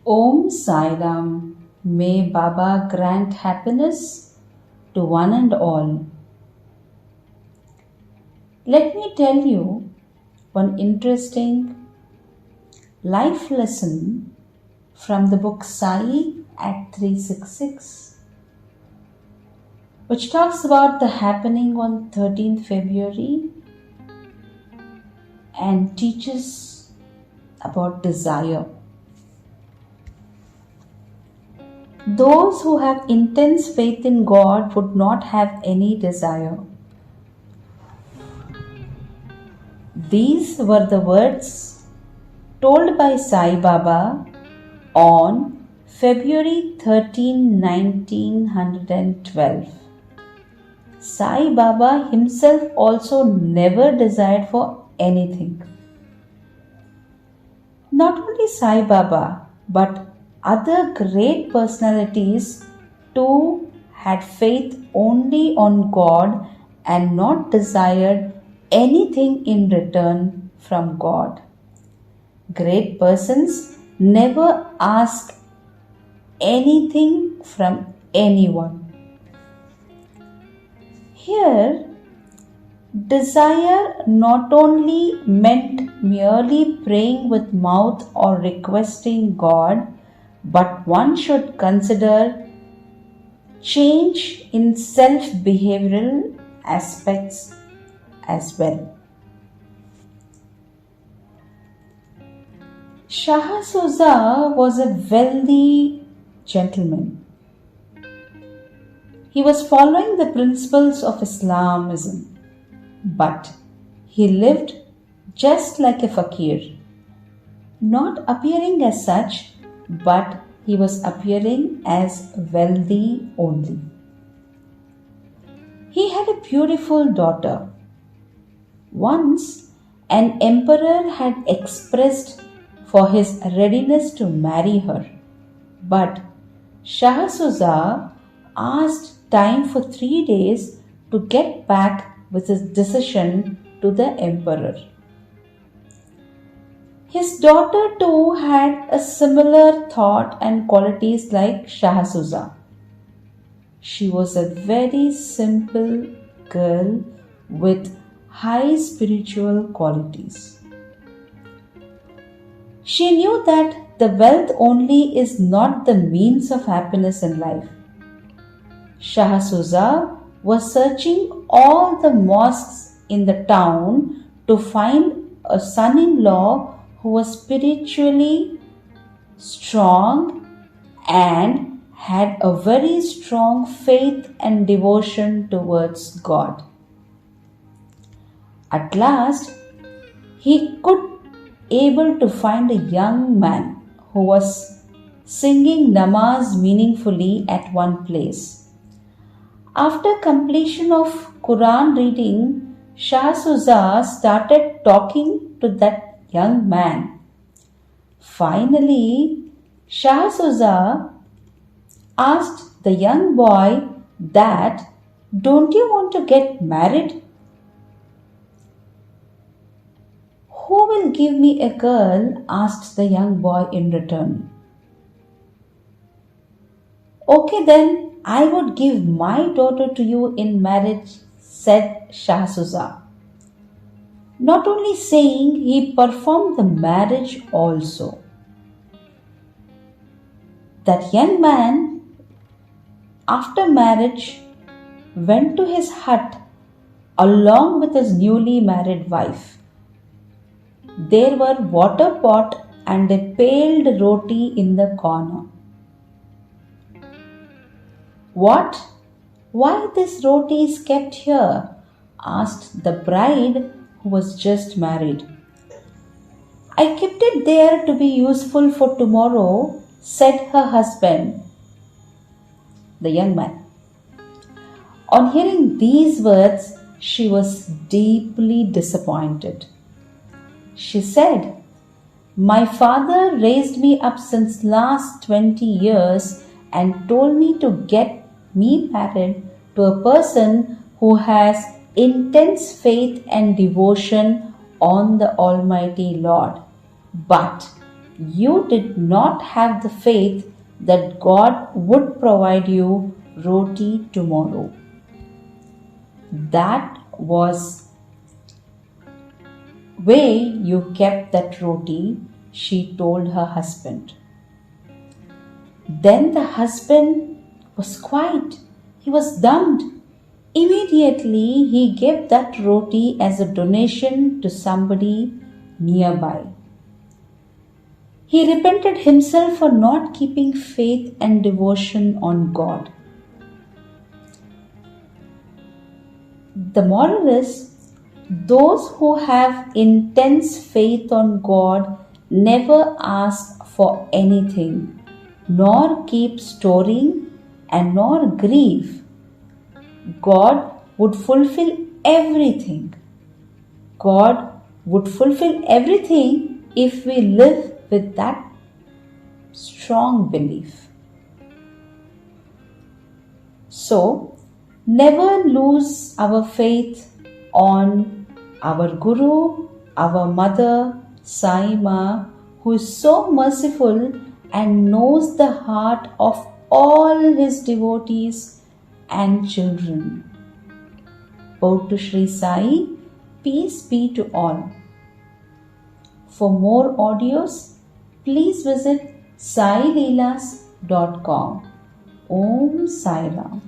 Om Sai Ram. May Baba grant happiness to one and all. Let me tell you one interesting life lesson from the book Sai at 366, which talks about the happening on 13th February and teaches about desire. Those who have intense faith in God would not have any desire. These were the words told by Sai Baba on February 13, 1912. Sai Baba himself also never desired for anything. Not only Sai Baba, but other great personalities too had faith only on God and not desired anything in return from God. Great persons never ask anything from anyone. Here, desire not only meant merely praying with mouth or requesting God, but one should consider change in self-behavioral aspects as well. Shah Suza was a wealthy gentleman. He was following the principles of Islamism, but he lived just like a fakir, not appearing as such, but he was appearing as wealthy only. He had a beautiful daughter. Once, an emperor had expressed for his readiness to marry her, but Shah Suza asked time for 3 days to get back with his decision to the emperor. His daughter too had a similar thought and qualities like Shah Suza. She was a very simple girl with high spiritual qualities. She knew that the wealth only is not the means of happiness in life. Shah Suza was searching all the mosques in the town to find a son-in-law who was spiritually strong and had a very strong faith and devotion towards God. At last, he could able to find a young man who was singing namaz meaningfully at one place. After completion of Quran reading, Shah Suza started talking to that young man. Finally, Shah Suza asked the young boy that, "Don't you want to get married? Who will give me a girl?" asked the young boy in return. "Okay then, I would give my daughter to you in marriage," said Shah Suza. Not only saying, he performed the marriage also. That young man, after marriage, went to his hut along with his newly married wife. There were water pot and a paled roti in the corner. "What? Why this roti is kept here?" asked the bride who was just married. "I kept it there to be useful for tomorrow," said her husband, the young man. On hearing these words, she was deeply disappointed. She said, "My father raised me up since last 20 years and told me to get me married to a person who has intense faith and devotion on the Almighty Lord. But you did not have the faith that God would provide you roti tomorrow. That was way you kept that roti, she told her husband. Then the husband was quiet. He was dumbed. Immediately he gave that roti as a donation to somebody nearby. He repented himself for not keeping faith and devotion on God. The moral is, those who have intense faith on God never ask for anything, nor keep storing and nor grieve. God would fulfill everything. God would fulfill everything if we live with that strong belief. So, never lose our faith on our Guru, our Mother, Sai Ma, who is so merciful and knows the heart of all his devotees and children. Bow to Shree Sai, peace be to all. For more audios, please visit saileelas.com. Om Sai Ram.